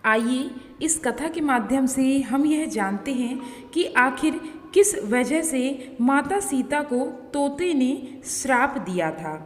आइए इस कथा के माध्यम से हम यह जानते हैं कि आखिर किस वजह से माता सीता को तोते ने श्राप दिया था।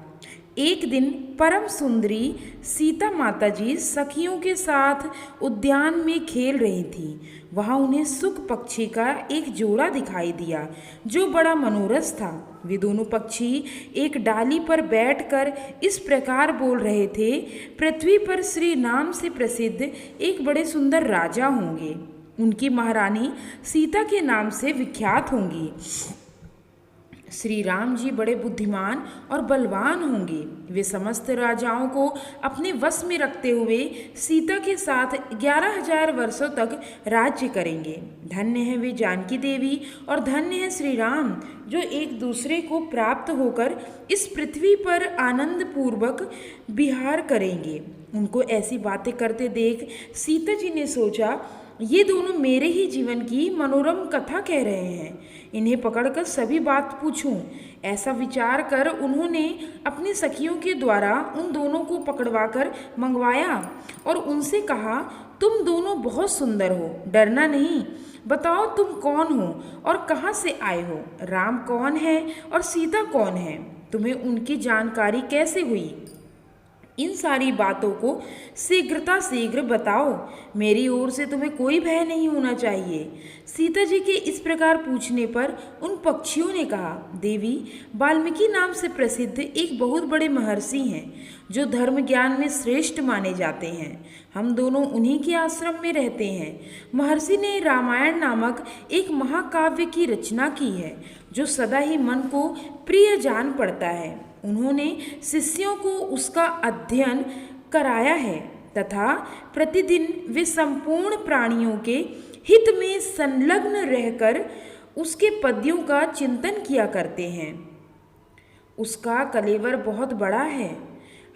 एक दिन परम सुंदरी सीता माता जी सखियों के साथ उद्यान में खेल रही थी। वहाँ उन्हें सुख पक्षी का एक जोड़ा दिखाई दिया जो बड़ा मनोरथ था। वे दोनों पक्षी एक डाली पर बैठकर इस प्रकार बोल रहे थे, पृथ्वी पर श्री नाम से प्रसिद्ध एक बड़े सुंदर राजा होंगे। उनकी महारानी सीता के नाम से विख्यात होंगी। श्री राम जी बड़े बुद्धिमान और बलवान होंगे। वे समस्त राजाओं को अपने वश में रखते हुए सीता के साथ 11,000 वर्षों तक राज्य करेंगे। धन्य है वे जानकी देवी और धन्य है श्री राम जो एक दूसरे को प्राप्त होकर इस पृथ्वी पर आनंद पूर्वक विहार करेंगे। उनको ऐसी बातें करते देख सीता जी ने सोचा, ये दोनों मेरे ही जीवन की मनोरम कथा कह रहे हैं, इन्हें पकड़कर सभी बात पूछूं। ऐसा विचार कर उन्होंने अपनी सखियों के द्वारा उन दोनों को पकड़वाकर मंगवाया और उनसे कहा, तुम दोनों बहुत सुंदर हो, डरना नहीं। बताओ तुम कौन हो और कहाँ से आए हो? राम कौन है और सीता कौन है? तुम्हें उनकी जानकारी कैसे हुई? इन सारी बातों को शीघ्र बताओ। मेरी ओर से तुम्हें कोई भय नहीं होना चाहिए। सीता जी के इस प्रकार पूछने पर उन पक्षियों ने कहा, देवी, वाल्मीकि नाम से प्रसिद्ध एक बहुत बड़े महर्षि हैं जो धर्म ज्ञान में श्रेष्ठ माने जाते हैं। हम दोनों उन्हीं के आश्रम में रहते हैं। महर्षि ने रामायण नामक एक महाकाव्य की रचना की है जो सदा ही मन को प्रिय जान पड़ता है। उन्होंने शिष्यों को उसका अध्ययन कराया है तथा प्रतिदिन वे संपूर्ण प्राणियों के हित में संलग्न रहकर उसके पद्यों का चिंतन किया करते हैं। उसका कलेवर बहुत बड़ा है।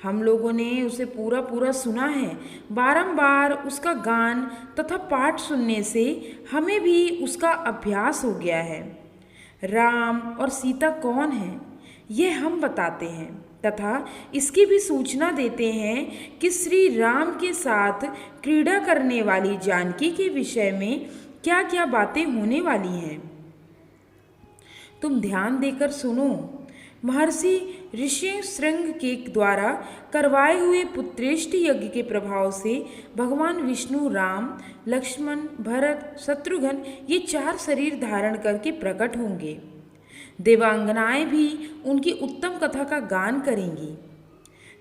हम लोगों ने उसे पूरा सुना है। बारंबार उसका गान तथा पाठ सुनने से हमें भी उसका अभ्यास हो गया है। राम और सीता कौन हैं ये हम बताते हैं तथा इसकी भी सूचना देते हैं कि श्री राम के साथ क्रीड़ा करने वाली जानकी के विषय में क्या क्या बातें होने वाली हैं। तुम ध्यान देकर सुनो। महर्षि ऋषि श्रृंग के द्वारा करवाए हुए पुत्रेष्ठ यज्ञ के प्रभाव से भगवान विष्णु राम, लक्ष्मण, भरत, शत्रुघ्न ये 4 शरीर धारण करके प्रकट होंगे। देवांगनाएं भी उनकी उत्तम कथा का गान करेंगी।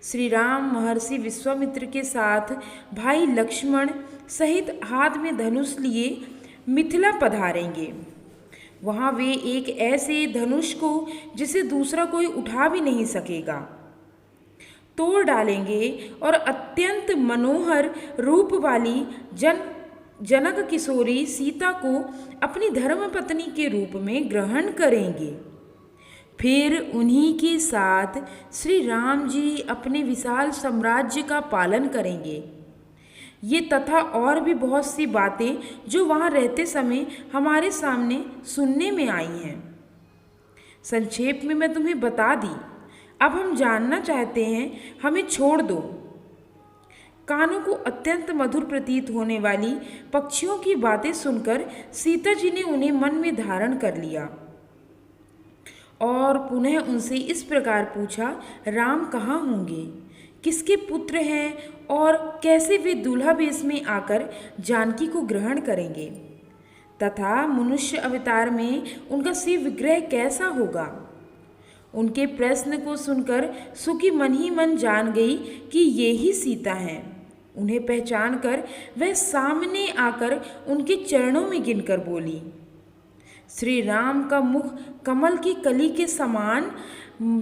श्री राम महर्षि विश्वामित्र के साथ भाई लक्ष्मण सहित हाथ में धनुष लिए मिथिला पधारेंगे। वहाँ वे एक ऐसे धनुष को जिसे दूसरा कोई उठा भी नहीं सकेगा तोड़ डालेंगे और अत्यंत मनोहर रूप वाली जनक किशोरी सीता को अपनी धर्मपत्नी के रूप में ग्रहण करेंगे। फिर उन्हीं के साथ श्री राम जी अपने विशाल साम्राज्य का पालन करेंगे। ये तथा और भी बहुत सी बातें जो वहाँ रहते समय हमारे सामने सुनने में आई हैं, संक्षेप में मैं तुम्हें बता दी। अब हम जानना चाहते हैं, हमें छोड़ दो। कानों को अत्यंत मधुर प्रतीत होने वाली पक्षियों की बातें सुनकर सीता जी ने उन्हें मन में धारण कर लिया और पुनः उनसे इस प्रकार पूछा, राम कहाँ होंगे, किसके पुत्र हैं और कैसे वे दूल्हा वेश में आकर जानकी को ग्रहण करेंगे तथा मनुष्य अवतार में उनका शिव विग्रह कैसा होगा। उनके प्रश्न को सुनकर सुखी मन ही मन जान गई कि ये ही सीता हैं। उन्हें पहचान कर वह सामने आकर उनके चरणों में गिनकर बोली, श्री राम का मुख कमल की कली के समान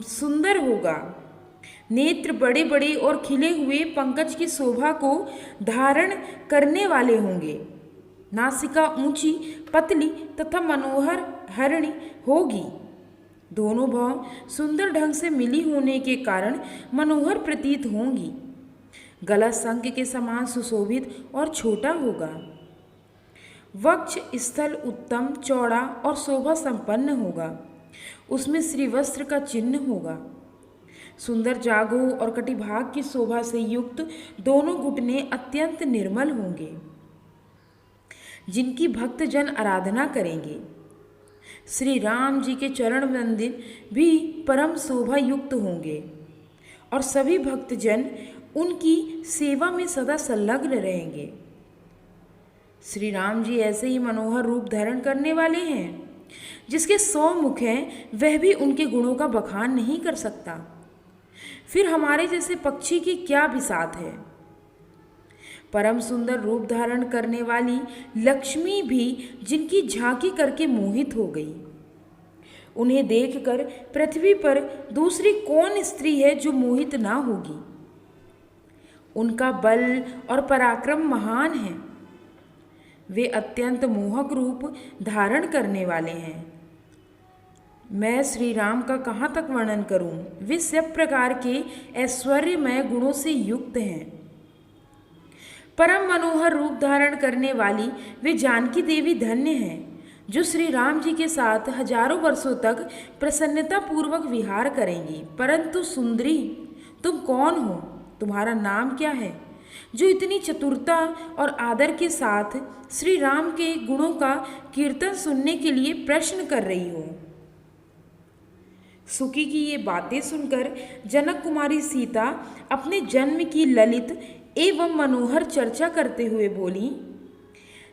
सुंदर होगा। नेत्र बड़े बड़े और खिले हुए पंकज की शोभा को धारण करने वाले होंगे। नासिका ऊंची पतली तथा मनोहर हरिणी होगी। दोनों भौं सुंदर ढंग से मिली होने के कारण मनोहर प्रतीत होंगी। गला शंख के समान सुशोभित और छोटा होगा। वक्ष स्थल उत्तम, चौड़ा और शोभा संपन्न होगा। उसमें श्रीवस्त्र का चिन्ह होगा। सुंदर जागो और कटिभाग की शोभा से युक्त दोनों घुटने अत्यंत निर्मल होंगे। जिनकी भक्तजन आराधना करेंगे। श्री राम जी के चरण मंदिर भी परम शोभा युक्त होंगे और सभी भक्तजन उनकी सेवा में सदा संलग्न रहेंगे। श्री राम जी ऐसे ही मनोहर रूप धारण करने वाले हैं, जिसके 100 मुख हैं वह भी उनके गुणों का बखान नहीं कर सकता। फिर हमारे जैसे पक्षी की क्या बिसात है। परम सुंदर रूप धारण करने वाली लक्ष्मी भी जिनकी झांकी करके मोहित हो गई। उन्हें देखकर पृथ्वी पर दूसरी कौन स्त्री है जो मोहित ना होगी। उनका बल और पराक्रम महान है। वे अत्यंत मोहक रूप धारण करने वाले हैं। मैं श्री राम का कहाँ तक वर्णन करूं। वे सब प्रकार के ऐश्वर्यमय गुणों से युक्त हैं। परम मनोहर रूप धारण करने वाली वे जानकी देवी धन्य हैं, जो श्री राम जी के साथ हजारों वर्षों तक प्रसन्नता पूर्वक विहार करेंगी। परंतु सुंदरी, तुम कौन हो? तुम्हारा नाम क्या है, जो इतनी चतुरता और आदर के साथ श्री राम के गुणों का कीर्तन सुनने के लिए प्रश्न कर रही हो? सुकी की ये बातें सुनकर जनक कुमारी सीता अपने जन्म की ललित एवं मनोहर चर्चा करते हुए बोली,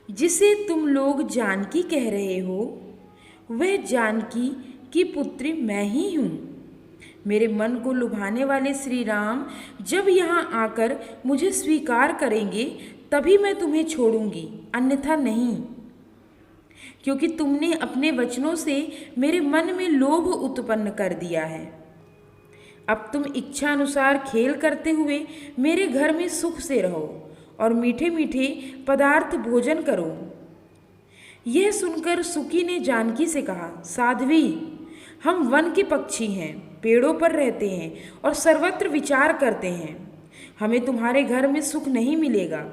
जिसे तुम लोग जानकी कह रहे हो, वह जानकी की पुत्री मैं ही हूँ। मेरे मन को लुभाने वाले श्री राम जब यहाँ आकर मुझे स्वीकार करेंगे तभी मैं तुम्हें छोड़ूंगी, अन्यथा नहीं। क्योंकि तुमने अपने वचनों से मेरे मन में लोभ उत्पन्न कर दिया है। अब तुम इच्छा अनुसार खेल करते हुए मेरे घर में सुख से रहो और मीठे मीठे पदार्थ भोजन करो। यह सुनकर सुकी ने जानकी से कहा, साध्वी, हम वन के पक्षी हैं, पेड़ों पर रहते हैं और सर्वत्र विचार करते हैं। हमें तुम्हारे घर में सुख नहीं मिलेगा।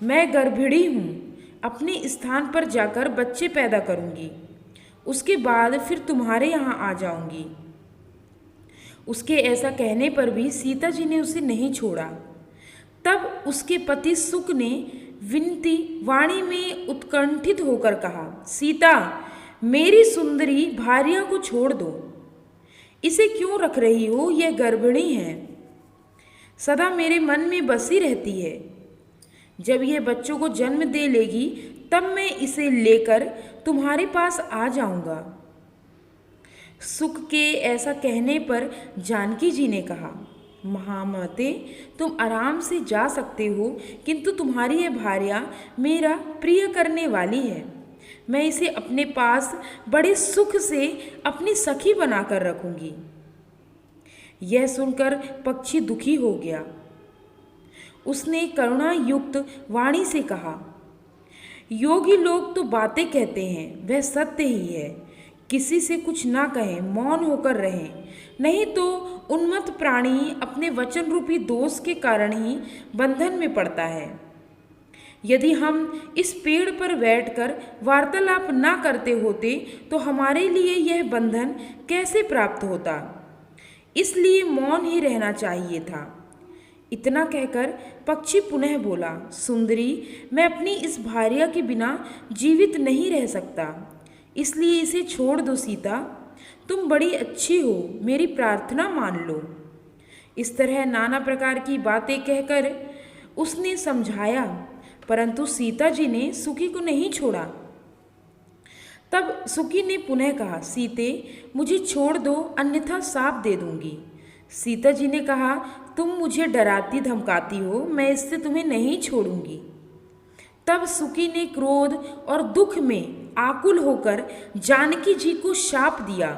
मैं गर्भिणी हूँ, अपने स्थान पर जाकर बच्चे पैदा करूँगी, उसके बाद फिर तुम्हारे यहाँ आ जाऊँगी। उसके ऐसा कहने पर भी सीता जी ने उसे नहीं छोड़ा। तब उसके पति सुक ने विनती वाणी में उत्कंठित होकर कहा, सीता, मेरी सुंदरी भार्या को छोड़ दो। इसे क्यों रख रही हो? यह गर्भिणी है, सदा मेरे मन में बसी रहती है। जब यह बच्चों को जन्म दे लेगी तब मैं इसे लेकर तुम्हारे पास आ जाऊंगा। सुक के ऐसा कहने पर जानकी जी ने कहा, महामते, तुम आराम से जा सकते हो, किंतु तुम्हारी यह भार्या मेरा प्रिय करने वाली है। मैं इसे अपने पास बड़े सुख से अपनी सखी बनाकर रखूंगी। यह सुनकर पक्षी दुखी हो गया। उसने करुणा युक्त वाणी से कहा, योगी लोग तो बातें कहते हैं, वह सत्य ही है। किसी से कुछ ना कहें, मौन होकर रहें, नहीं तो उन्मत्त प्राणी अपने वचन रूपी दोष के कारण ही बंधन में पड़ता है। यदि हम इस पेड़ पर बैठकर वार्तालाप ना करते होते तो हमारे लिए यह बंधन कैसे प्राप्त होता? इसलिए मौन ही रहना चाहिए था। इतना कहकर पक्षी पुनः बोला, सुंदरी, मैं अपनी इस भार्या के बिना जीवित नहीं रह सकता, इसलिए इसे छोड़ दो। सीता, तुम बड़ी अच्छी हो, मेरी प्रार्थना मान लो। इस तरह नाना प्रकार की बातें कहकर उसने समझाया, परंतु सीता जी ने सुकी को नहीं छोड़ा। तब सुकी ने पुनः कहा, सीते, मुझे छोड़ दो, अन्यथा शाप दे दूंगी। सीता जी ने कहा, तुम मुझे डराती धमकाती हो, मैं इससे तुम्हें नहीं छोड़ूंगी। तब सुकी ने क्रोध और दुख में आकुल होकर जानकी जी को शाप दिया,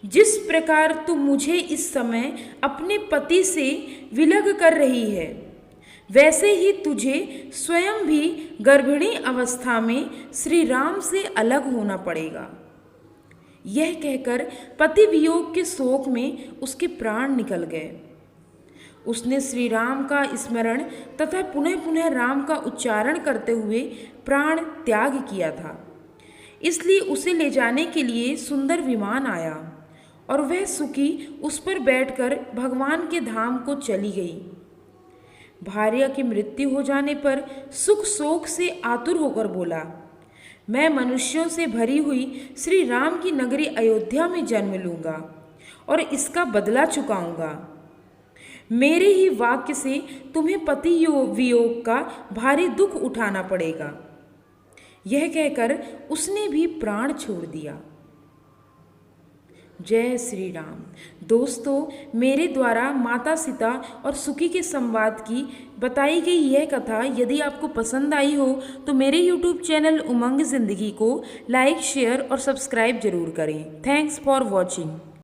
जिस प्रकार तुम मुझे इस समय अपने पति से विलग कर रही है, वैसे ही तुझे स्वयं भी गर्भिणी अवस्था में श्री राम से अलग होना पड़ेगा। यह कहकर पति वियोग के शोक में उसके प्राण निकल गए। उसने श्री राम का स्मरण तथा पुनः पुनः राम का उच्चारण करते हुए प्राण त्याग किया था। इसलिए उसे ले जाने के लिए सुंदर विमान आया और वह सुकी उस पर बैठकर भगवान के धाम को चली गई। भार्या की मृत्यु हो जाने पर सुख शोक से आतुर होकर बोला, मैं मनुष्यों से भरी हुई श्री राम की नगरी अयोध्या में जन्म लूंगा और इसका बदला चुकाऊंगा। मेरे ही वाक्य से तुम्हें पति वियोग का भारी दुख उठाना पड़ेगा। यह कहकर उसने भी प्राण छोड़ दिया। जय श्री राम। दोस्तों, मेरे द्वारा माता सीता और सुकी के संवाद की बताई गई यह कथा यदि आपको पसंद आई हो तो मेरे YouTube चैनल उमंग ज़िंदगी को लाइक, शेयर और सब्सक्राइब जरूर करें। Thanks for watching.